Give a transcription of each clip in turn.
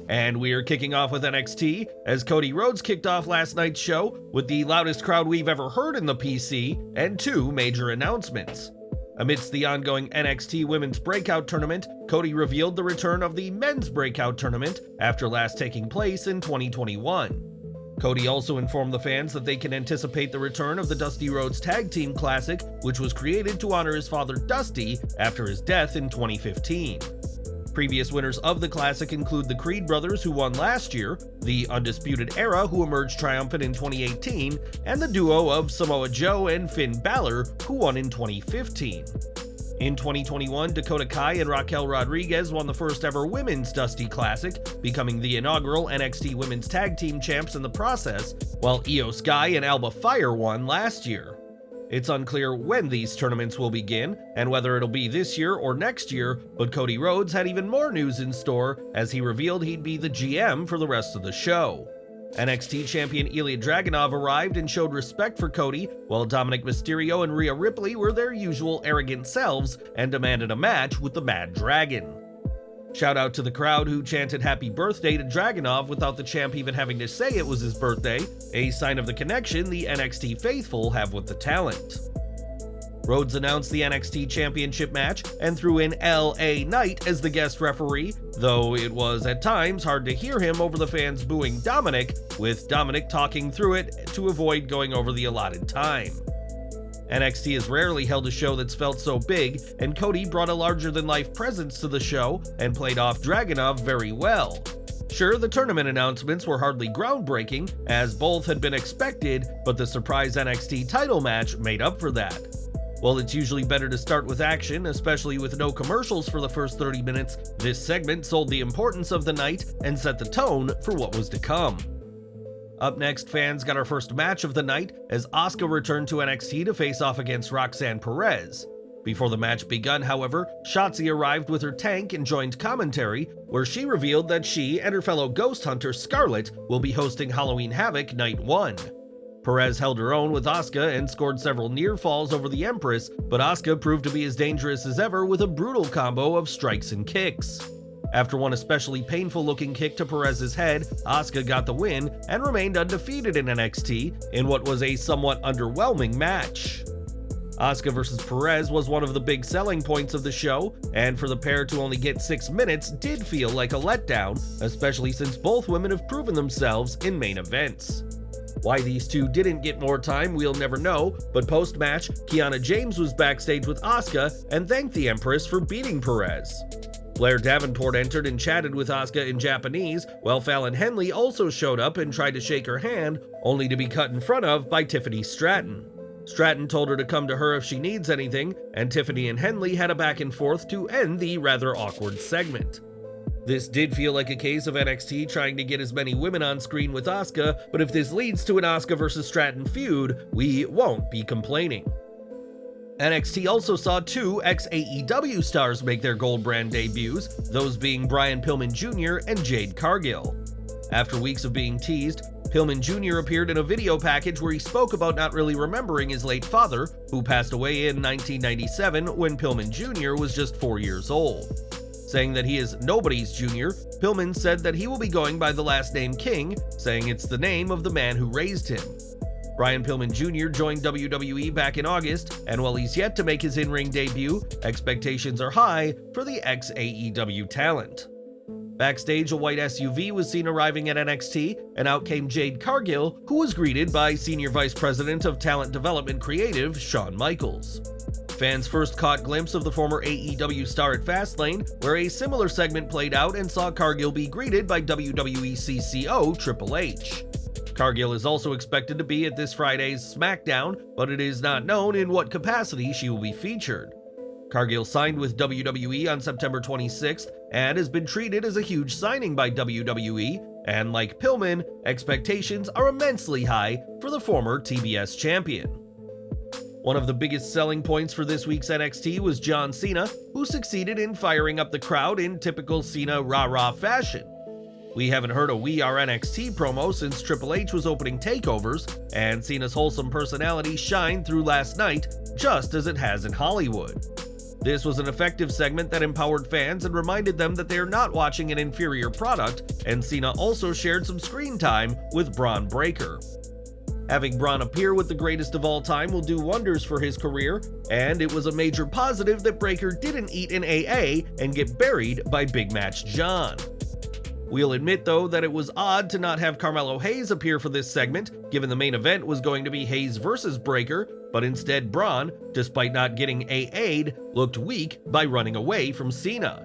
And we're kicking off with NXT, as Cody Rhodes kicked off last night's show with the loudest crowd we've ever heard in the PC, and two major announcements. Amidst the ongoing NXT Women's Breakout Tournament, Cody revealed the return of the Men's Breakout Tournament after last taking place in 2021. Cody also informed the fans that they can anticipate the return of the Dusty Rhodes Tag Team Classic, which was created to honor his father Dusty after his death in 2015. Previous winners of the Classic include the Creed brothers, who won last year, the Undisputed Era, who emerged triumphant in 2018, and the duo of Samoa Joe and Finn Balor, who won in 2015. In 2021, Dakota Kai and Raquel Rodriguez won the first ever Women's Dusty Classic, becoming the inaugural NXT Women's Tag Team Champs in the process, while Io Sky and Alba Fire won last year. It's unclear when these tournaments will begin, and whether it'll be this year or next year, but Cody Rhodes had even more news in store as he revealed he'd be the GM for the rest of the show. NXT champion Ilja Dragunov arrived and showed respect for Cody, while Dominik Mysterio and Rhea Ripley were their usual arrogant selves and demanded a match with the Mad Dragon. Shout out to the crowd who chanted happy birthday to Dragunov without the champ even having to say it was his birthday, a sign of the connection the NXT faithful have with the talent. Rhodes announced the NXT Championship match and threw in LA Knight as the guest referee, though it was at times hard to hear him over the fans booing Dominik, with Dominik talking through it to avoid going over the allotted time. NXT has rarely held a show that's felt so big, and Cody brought a larger-than-life presence to the show and played off Dragunov very well. Sure, the tournament announcements were hardly groundbreaking, as both had been expected, but the surprise NXT title match made up for that. While it's usually better to start with action, especially with no commercials for the first 30 minutes, this segment sold the importance of the night and set the tone for what was to come. Up next, fans got our first match of the night as Asuka returned to NXT to face off against Roxanne Perez. Before the match begun, however, Shotzi arrived with her tank and joined commentary, where she revealed that she and her fellow ghost hunter Scarlett will be hosting Halloween Havoc Night 1. Perez held her own with Asuka and scored several near falls over the Empress, but Asuka proved to be as dangerous as ever with a brutal combo of strikes and kicks. After one especially painful-looking kick to Perez's head, Asuka got the win and remained undefeated in NXT in what was a somewhat underwhelming match. Asuka vs. Perez was one of the big selling points of the show, and for the pair to only get 6 minutes did feel like a letdown, especially since both women have proven themselves in main events. Why these two didn't get more time, we'll never know, but post-match, Kiana James was backstage with Asuka and thanked the Empress for beating Perez. Blair Davenport entered and chatted with Asuka in Japanese, while Fallon Henley also showed up and tried to shake her hand, only to be cut in front of by Tiffany Stratton. Stratton told her to come to her if she needs anything, and Tiffany and Henley had a back and forth to end the rather awkward segment. This did feel like a case of NXT trying to get as many women on screen with Asuka, but if this leads to an Asuka vs. Stratton feud, we won't be complaining. NXT also saw two ex-AEW stars make their gold brand debuts, those being Brian Pillman Jr. and Jade Cargill. After weeks of being teased, Pillman Jr. appeared in a video package where he spoke about not really remembering his late father, who passed away in 1997 when Pillman Jr. was just 4 years old. Saying that he is nobody's junior, Pillman said that he will be going by the last name King, saying it's the name of the man who raised him. Brian Pillman Jr. joined WWE back in August, and while he's yet to make his in-ring debut, expectations are high for the ex-AEW talent. Backstage, a white SUV was seen arriving at NXT, and out came Jade Cargill, who was greeted by Senior Vice President of Talent Development Creative, Shawn Michaels. Fans first caught glimpse of the former AEW star at Fastlane, where a similar segment played out and saw Cargill be greeted by WWE CCO Triple H. Cargill is also expected to be at this Friday's SmackDown, but it is not known in what capacity she will be featured. Cargill signed with WWE on September 26th and has been treated as a huge signing by WWE, and like Pillman, expectations are immensely high for the former TBS champion. One of the biggest selling points for this week's NXT was John Cena, who succeeded in firing up the crowd in typical Cena rah-rah fashion. We haven't heard a We Are NXT promo since Triple H was opening takeovers, and Cena's wholesome personality shined through last night, just as it has in Hollywood. This was an effective segment that empowered fans and reminded them that they are not watching an inferior product, and Cena also shared some screen time with Bron Breakker. Having Bron appear with the greatest of all time will do wonders for his career, and it was a major positive that Breakker didn't eat in AA and get buried by Big Match John. We'll admit though that it was odd to not have Carmelo Hayes appear for this segment, given the main event was going to be Hayes versus Breakker, but instead Bron, despite not getting AA'd, looked weak by running away from Cena.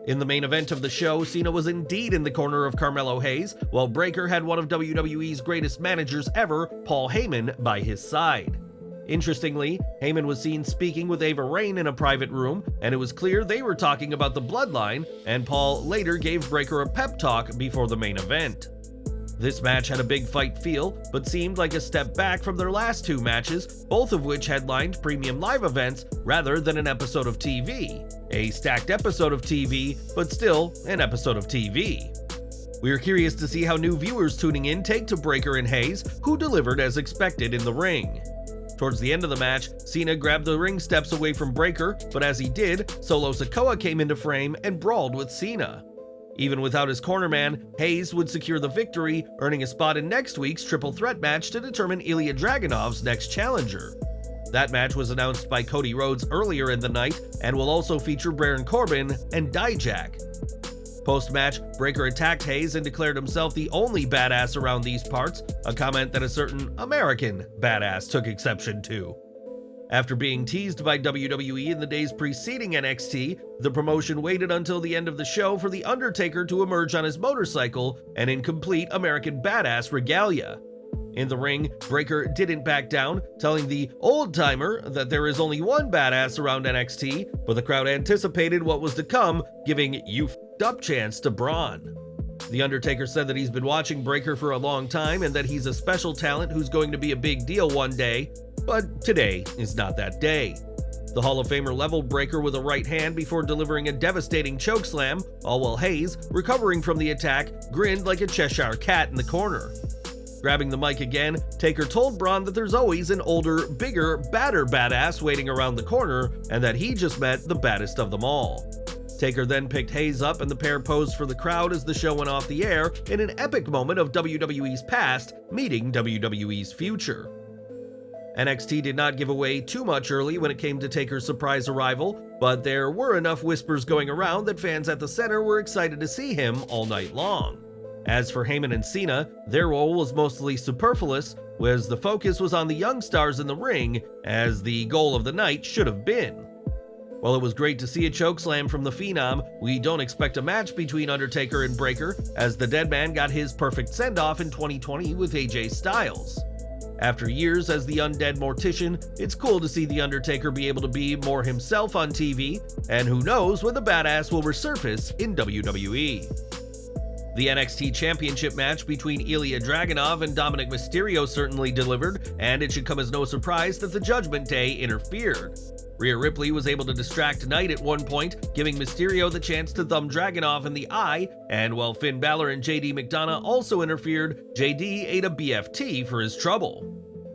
In the main event of the show, Cena was indeed in the corner of Carmelo Hayes, while Breakker had one of WWE's greatest managers ever, Paul Heyman, by his side. Interestingly, Heyman was seen speaking with Ava Raine in a private room, and it was clear they were talking about the bloodline, and Paul later gave Breakker a pep talk before the main event. This match had a big fight feel, but seemed like a step back from their last two matches, both of which headlined premium live events rather than an episode of TV. A stacked episode of TV, but still an episode of TV. We are curious to see how new viewers tuning in take to Breakker and Hayes, who delivered as expected in the ring. Towards the end of the match, Cena grabbed the ring steps away from Breakker, but as he did, Solo Sikoa came into frame and brawled with Cena. Even without his cornerman, Hayes would secure the victory, earning a spot in next week's triple threat match to determine Ilja Dragunov's next challenger. That match was announced by Cody Rhodes earlier in the night and will also feature Baron Corbin and Dijak. Post-match, Breakker attacked Hayes and declared himself the only badass around these parts, a comment that a certain American badass took exception to. After being teased by WWE in the days preceding NXT, the promotion waited until the end of the show for The Undertaker to emerge on his motorcycle and in complete American badass regalia. In the ring, Breakker didn't back down, telling the old-timer that there is only one badass around NXT, but the crowd anticipated what was to come, giving "you f***ed up" chance to Bron. The Undertaker said that he's been watching Breakker for a long time and that he's a special talent who's going to be a big deal one day, but today is not that day. The Hall of Famer leveled Breakker with a right hand before delivering a devastating chokeslam, all while Hayes, recovering from the attack, grinned like a Cheshire cat in the corner. Grabbing the mic again, Taker told Bron that there's always an older, bigger, badder badass waiting around the corner, and that he just met the baddest of them all. Taker then picked Hayes up and the pair posed for the crowd as the show went off the air in an epic moment of WWE's past meeting WWE's future. NXT did not give away too much early when it came to Taker's surprise arrival, but there were enough whispers going around that fans at the center were excited to see him all night long. As for Heyman and Cena, their role was mostly superfluous, whereas the focus was on the young stars in the ring, as the goal of the night should have been. While it was great to see a chokeslam from the Phenom, we don't expect a match between Undertaker and Breakker, as the Deadman got his perfect send-off in 2020 with AJ Styles. After years as the undead mortician, it's cool to see The Undertaker be able to be more himself on TV, and who knows when the badass will resurface in WWE. The NXT Championship match between Ilja Dragunov and Dominik Mysterio certainly delivered, and it should come as no surprise that the Judgment Day interfered. Rhea Ripley was able to distract Knight at one point, giving Mysterio the chance to thumb Dragunov in the eye, and while Finn Balor and JD McDonough also interfered, JD ate a BFT for his trouble.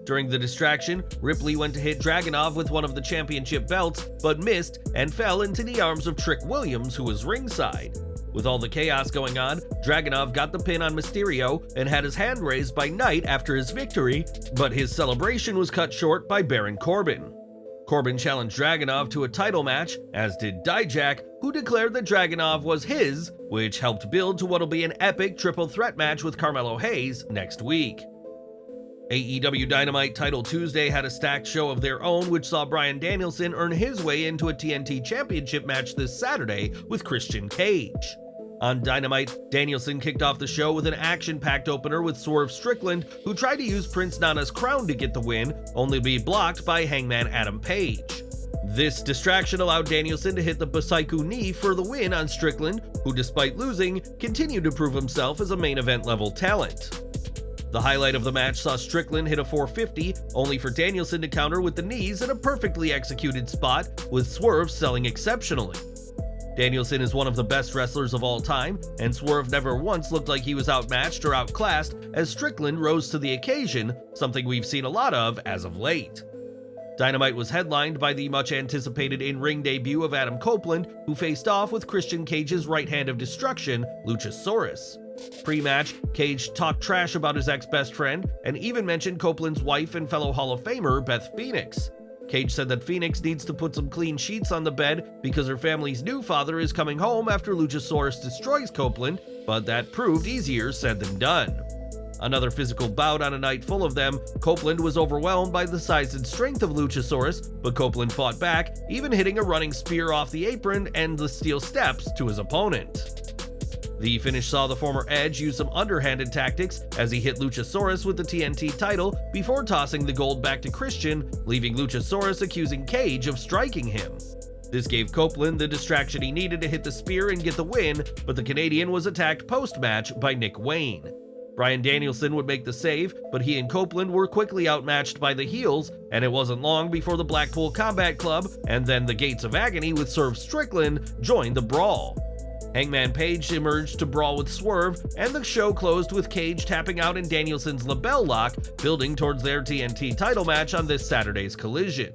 During the distraction, Ripley went to hit Dragunov with one of the championship belts, but missed and fell into the arms of Trick Williams, who was ringside. With all the chaos going on, Dragunov got the pin on Mysterio and had his hand raised by Knight after his victory, but his celebration was cut short by Baron Corbin. Corbin challenged Dragunov to a title match, as did Dijak, who declared that Dragunov was his, which helped build to what'll be an epic triple threat match with Carmelo Hayes next week. AEW Dynamite Title Tuesday had a stacked show of their own, which saw Bryan Danielson earn his way into a TNT Championship match this Saturday with Christian Cage. On Dynamite, Danielson kicked off the show with an action-packed opener with Swerve Strickland, who tried to use Prince Nana's crown to get the win, only to be blocked by Hangman Adam Page. This distraction allowed Danielson to hit the Busaiku knee for the win on Strickland, who despite losing, continued to prove himself as a main event level talent. The highlight of the match saw Strickland hit a 450, only for Danielson to counter with the knees in a perfectly executed spot, with Swerve selling exceptionally. Danielson is one of the best wrestlers of all time, and Swerve never once looked like he was outmatched or outclassed as Strickland rose to the occasion, something we've seen a lot of as of late. Dynamite was headlined by the much-anticipated in-ring debut of Adam Copeland, who faced off with Christian Cage's right hand of destruction, Luchasaurus. Pre-match, Cage talked trash about his ex-best friend and even mentioned Copeland's wife and fellow Hall of Famer, Beth Phoenix. Cage said that Phoenix needs to put some clean sheets on the bed because her family's new father is coming home after Luchasaurus destroys Copeland, but that proved easier said than done. Another physical bout on a night full of them, Copeland was overwhelmed by the size and strength of Luchasaurus, but Copeland fought back, even hitting a running spear off the apron and the steel steps to his opponent. The finish saw the former Edge use some underhanded tactics as he hit Luchasaurus with the TNT title before tossing the gold back to Christian, leaving Luchasaurus accusing Cage of striking him. This gave Copeland the distraction he needed to hit the spear and get the win, but the Canadian was attacked post-match by Nick Wayne. Bryan Danielson would make the save, but he and Copeland were quickly outmatched by the heels, and it wasn't long before the Blackpool Combat Club and then the Gates of Agony with Swerve Strickland joined the brawl. Hangman Page emerged to brawl with Swerve, and the show closed with Cage tapping out in Danielson's label lock, building towards their TNT title match on this Saturday's Collision.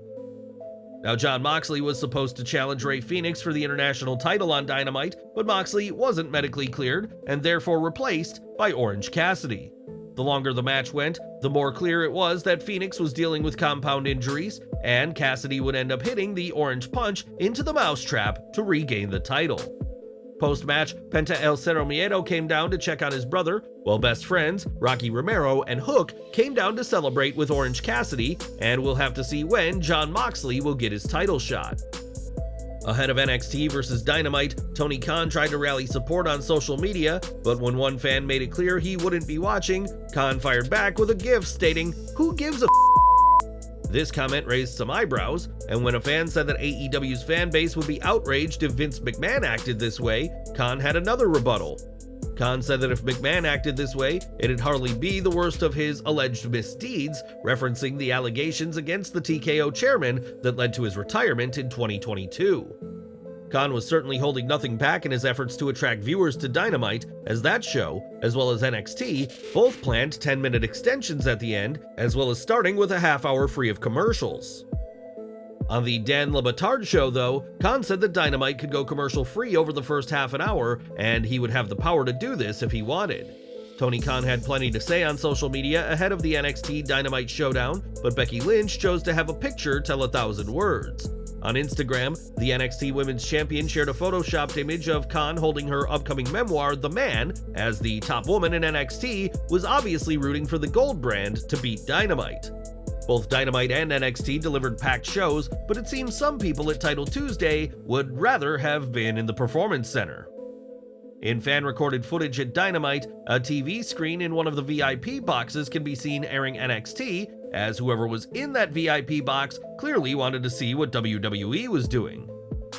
Now, Jon Moxley was supposed to challenge Rey Fenix for the international title on Dynamite, but Moxley wasn't medically cleared and therefore replaced by Orange Cassidy. The longer the match went, the more clear it was that Fenix was dealing with compound injuries, and Cassidy would end up hitting the Orange Punch into the mousetrap to regain the title. Post-match, Penta El Cero Miedo came down to check on his brother, while best friends, Rocky Romero and Hook, came down to celebrate with Orange Cassidy, and we'll have to see when Jon Moxley will get his title shot. Ahead of NXT vs Dynamite, Tony Khan tried to rally support on social media, but when one fan made it clear he wouldn't be watching, Khan fired back with a gif stating, "Who gives a f?" This comment raised some eyebrows, and when a fan said that AEW's fan base would be outraged if Vince McMahon acted this way, Khan had another rebuttal. Khan said that if McMahon acted this way, it'd hardly be the worst of his alleged misdeeds, referencing the allegations against the TKO chairman that led to his retirement in 2022. Khan was certainly holding nothing back in his efforts to attract viewers to Dynamite, as that show, as well as NXT, both planned 10-minute extensions at the end, as well as starting with a half-hour free of commercials. On the Dan Le Batard show, though, Khan said that Dynamite could go commercial-free over the first half an hour, and he would have the power to do this if he wanted. Tony Khan had plenty to say on social media ahead of the NXT Dynamite showdown, but Becky Lynch chose to have a picture tell 1,000 words. On Instagram, the NXT Women's Champion shared a photoshopped image of Khan holding her upcoming memoir, The Man, as the top woman in NXT was obviously rooting for the Gold brand to beat Dynamite. Both Dynamite and NXT delivered packed shows, but it seems some people at Title Tuesday would rather have been in the Performance Center. In fan-recorded footage at Dynamite, a TV screen in one of the VIP boxes can be seen airing NXT, as whoever was in that VIP box clearly wanted to see what WWE was doing.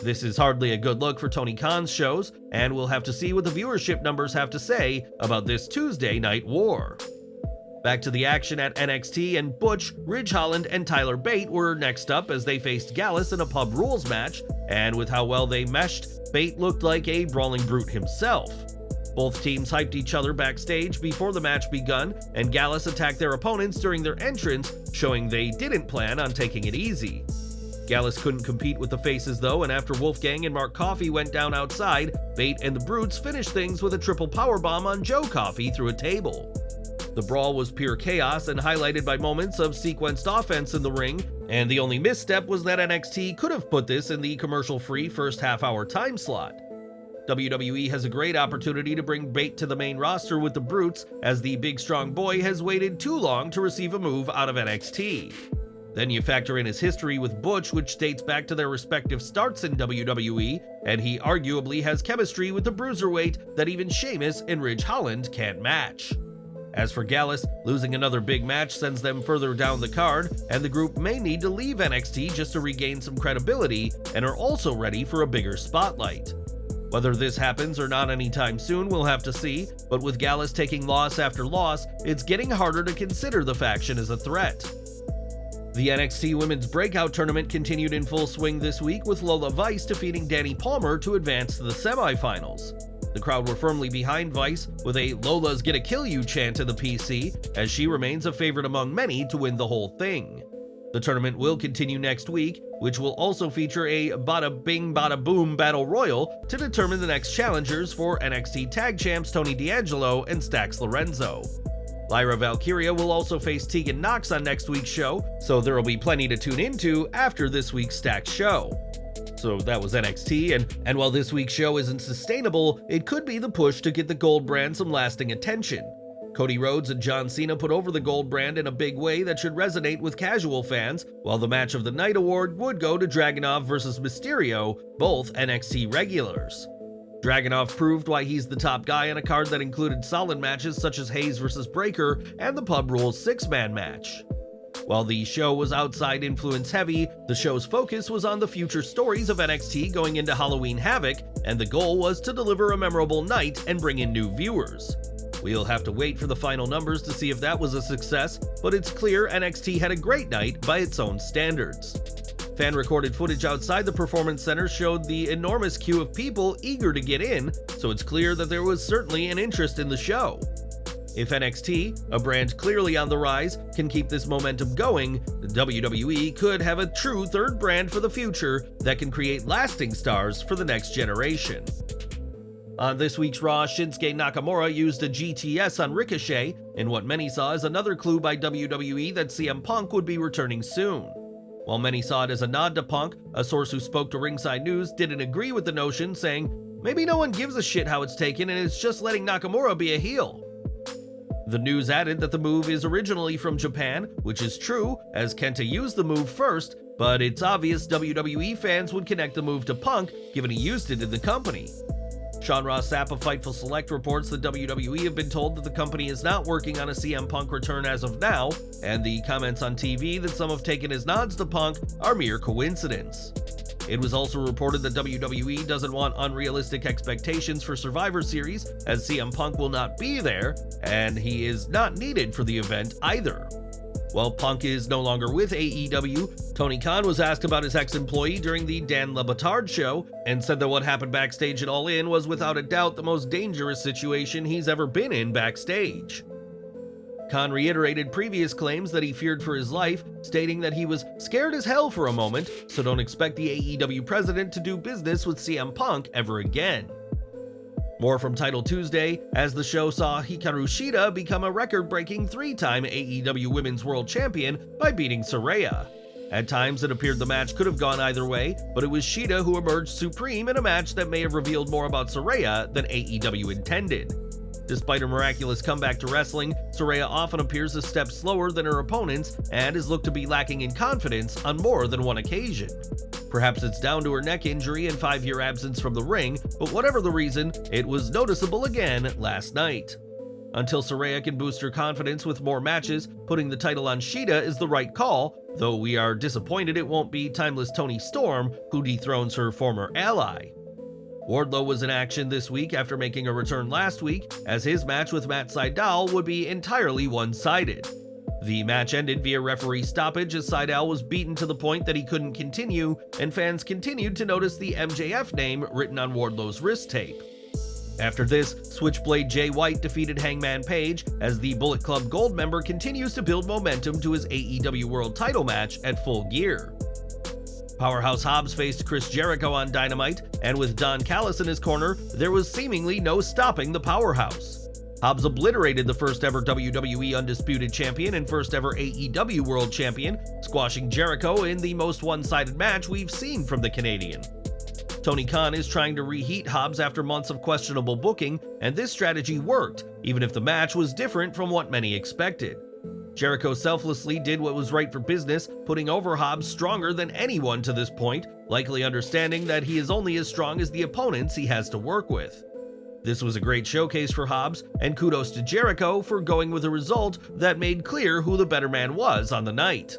This is hardly a good look for Tony Khan's shows, and we'll have to see what the viewership numbers have to say about this Tuesday night war. Back to the action at NXT, and Butch, Ridge Holland, and Tyler Bate were next up as they faced Gallus in a pub rules match, and with how well they meshed, Bate looked like a brawling brute himself. Both teams hyped each other backstage before the match begun, and Gallus attacked their opponents during their entrance, showing they didn't plan on taking it easy. Gallus couldn't compete with the faces though, and after Wolfgang and Mark Coffey went down outside, Bate and the Brutes finished things with a triple powerbomb on Joe Coffey through a table. The brawl was pure chaos and highlighted by moments of sequenced offense in the ring, and the only misstep was that NXT could have put this in the commercial-free first half-hour time slot. WWE has a great opportunity to bring Bate to the main roster with the Brutes, as the big strong boy has waited too long to receive a move out of NXT. Then you factor in his history with Butch, which dates back to their respective starts in WWE, and he arguably has chemistry with the Bruiserweight that even Sheamus and Ridge Holland can't match. As for Gallus, losing another big match sends them further down the card, and the group may need to leave NXT just to regain some credibility, and are also ready for a bigger spotlight. Whether this happens or not anytime soon, we'll have to see, but with Gallus taking loss after loss, it's getting harder to consider the faction as a threat. The NXT Women's Breakout Tournament continued in full swing this week, with Lola Vice defeating Dani Palmer to advance to the semifinals. The crowd were firmly behind Vice, with a "Lola's gonna kill you" chant in the PC, as she remains a favorite among many to win the whole thing. The tournament will continue next week, which will also feature a bada bing bada boom battle royal to determine the next challengers for NXT Tag Champs Tony D'Angelo and Stax Lorenzo. Lyra Valkyria will also face Tegan Nox on next week's show, so there will be plenty to tune into after this week's stacked show. So that was NXT, and while this week's show isn't sustainable, it could be the push to get the gold brand some lasting attention. Cody Rhodes and John Cena put over the gold brand in a big way that should resonate with casual fans, while the Match of the Night award would go to Dragunov vs. Mysterio, both NXT regulars. Dragunov proved why he's the top guy on a card that included solid matches such as Hayes vs. Breaker and the Pub Rules 6-man match. While the show was outside influence heavy, the show's focus was on the future stories of NXT going into Halloween Havoc, and the goal was to deliver a memorable night and bring in new viewers. We'll have to wait for the final numbers to see if that was a success, but it's clear NXT had a great night by its own standards. Fan-recorded footage outside the Performance Center showed the enormous queue of people eager to get in, so it's clear that there was certainly an interest in the show. If NXT, a brand clearly on the rise, can keep this momentum going, the WWE could have a true third brand for the future that can create lasting stars for the next generation. On this week's Raw, Shinsuke Nakamura used a GTS on Ricochet, in what many saw as another clue by WWE that CM Punk would be returning soon. While many saw it as a nod to Punk, a source who spoke to Ringside News didn't agree with the notion, saying, "Maybe no one gives a shit how it's taken and it's just letting Nakamura be a heel." The news added that the move is originally from Japan, which is true, as Kenta used the move first, but it's obvious WWE fans would connect the move to Punk, given he used it in the company. Sean Ross Sapp of Fightful Select reports that WWE have been told that the company is not working on a CM Punk return as of now, and the comments on TV that some have taken as nods to Punk are mere coincidence. It was also reported that WWE doesn't want unrealistic expectations for Survivor Series, as CM Punk will not be there, and he is not needed for the event either. While Punk is no longer with AEW, Tony Khan was asked about his ex-employee during the Dan Le Batard show, and said that what happened backstage at All In was without a doubt the most dangerous situation he's ever been in backstage. Khan reiterated previous claims that he feared for his life, stating that he was scared as hell for a moment, so don't expect the AEW president to do business with CM Punk ever again. More from Title Tuesday, as the show saw Hikaru Shida become a record-breaking 3-time AEW Women's World Champion by beating Saraya. At times, it appeared the match could have gone either way, but it was Shida who emerged supreme in a match that may have revealed more about Saraya than AEW intended. Despite her miraculous comeback to wrestling, Saraya often appears a step slower than her opponents and is looked to be lacking in confidence on more than one occasion. Perhaps it's down to her neck injury and 5-year absence from the ring, but whatever the reason, it was noticeable again last night. Until Saraya can boost her confidence with more matches, putting the title on Shida is the right call, though we are disappointed it won't be Timeless Toni Storm who dethrones her former ally. Wardlow was in action this week after making a return last week, as his match with Matt Sydal would be entirely one-sided. The match ended via referee stoppage as Sydal was beaten to the point that he couldn't continue, and fans continued to notice the MJF name written on Wardlow's wrist tape. After this, Switchblade Jay White defeated Hangman Page as the Bullet Club Gold member continues to build momentum to his AEW World title match at Full Gear. Powerhouse Hobbs faced Chris Jericho on Dynamite, and with Don Callis in his corner, there was seemingly no stopping the Powerhouse. Hobbs obliterated the first ever WWE Undisputed Champion and first ever AEW World Champion, squashing Jericho in the most one-sided match we've seen from the Canadian. Tony Khan is trying to reheat Hobbs after months of questionable booking, and this strategy worked, even if the match was different from what many expected. Jericho selflessly did what was right for business, putting over Hobbs stronger than anyone to this point, likely understanding that he is only as strong as the opponents he has to work with. This was a great showcase for Hobbs, and kudos to Jericho for going with a result that made clear who the better man was on the night.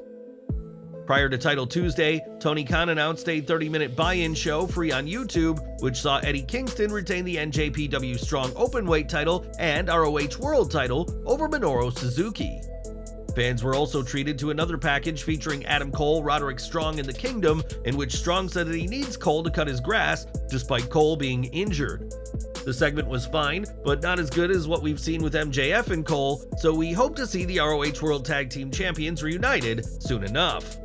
Prior to Title Tuesday, Tony Khan announced a 30-minute buy-in show free on YouTube, which saw Eddie Kingston retain the NJPW Strong Openweight title and ROH World title over Minoru Suzuki. Fans were also treated to another package featuring Adam Cole, Roderick Strong, and the Kingdom, in which Strong said that he needs Cole to cut his grass, despite Cole being injured. The segment was fine, but not as good as what we've seen with MJF and Cole, so we hope to see the ROH World Tag Team Champions reunited soon enough.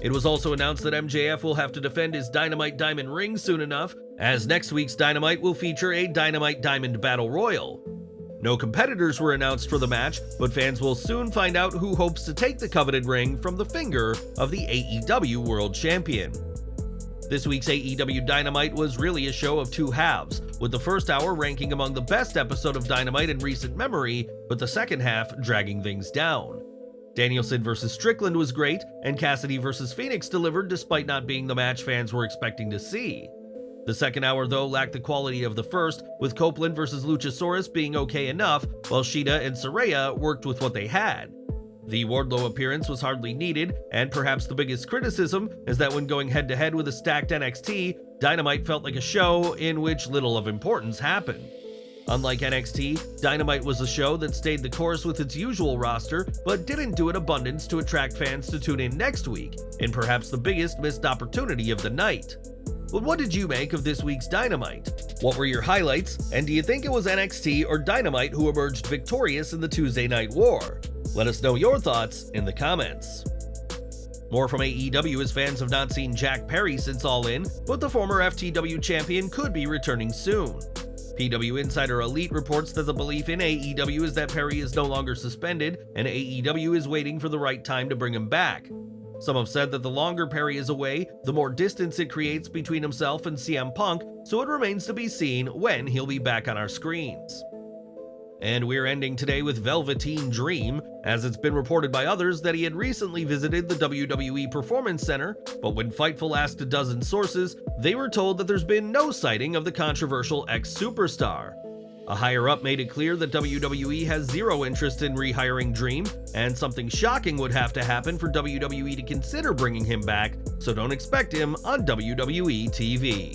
It was also announced that MJF will have to defend his Dynamite Diamond ring soon enough, as next week's Dynamite will feature a Dynamite Diamond Battle Royal. No competitors were announced for the match, but fans will soon find out who hopes to take the coveted ring from the finger of the AEW World Champion. This week's AEW Dynamite was really a show of two halves, with the first hour ranking among the best episode of Dynamite in recent memory, but the second half dragging things down. Danielson vs. Strickland was great, and Cassidy vs. Phoenix delivered despite not being the match fans were expecting to see. The second hour, though, lacked the quality of the first, with Copeland vs. Luchasaurus being okay enough, while Shida and Saraya worked with what they had. The Wardlow appearance was hardly needed, and perhaps the biggest criticism is that when going head-to-head with a stacked NXT, Dynamite felt like a show in which little of importance happened. Unlike NXT, Dynamite was a show that stayed the course with its usual roster, but didn't do it abundance to attract fans to tune in next week, in perhaps the biggest missed opportunity of the night. But what did you make of this week's Dynamite? What were your highlights, and do you think it was NXT or Dynamite who emerged victorious in the Tuesday Night War? Let us know your thoughts in the comments. More from AEW, as fans have not seen Jack Perry since All In, but the former FTW champion could be returning soon. PW Insider Elite reports that the belief in AEW is that Perry is no longer suspended, and AEW is waiting for the right time to bring him back. Some have said that the longer Perry is away, the more distance it creates between himself and CM Punk, so it remains to be seen when he'll be back on our screens. And we're ending today with Velveteen Dream, as it's been reported by others that he had recently visited the WWE Performance Center, but when Fightful asked a dozen sources, they were told that there's been no sighting of the controversial ex-superstar. A higher-up made it clear that WWE has zero interest in rehiring Dream, and something shocking would have to happen for WWE to consider bringing him back, so don't expect him on WWE TV.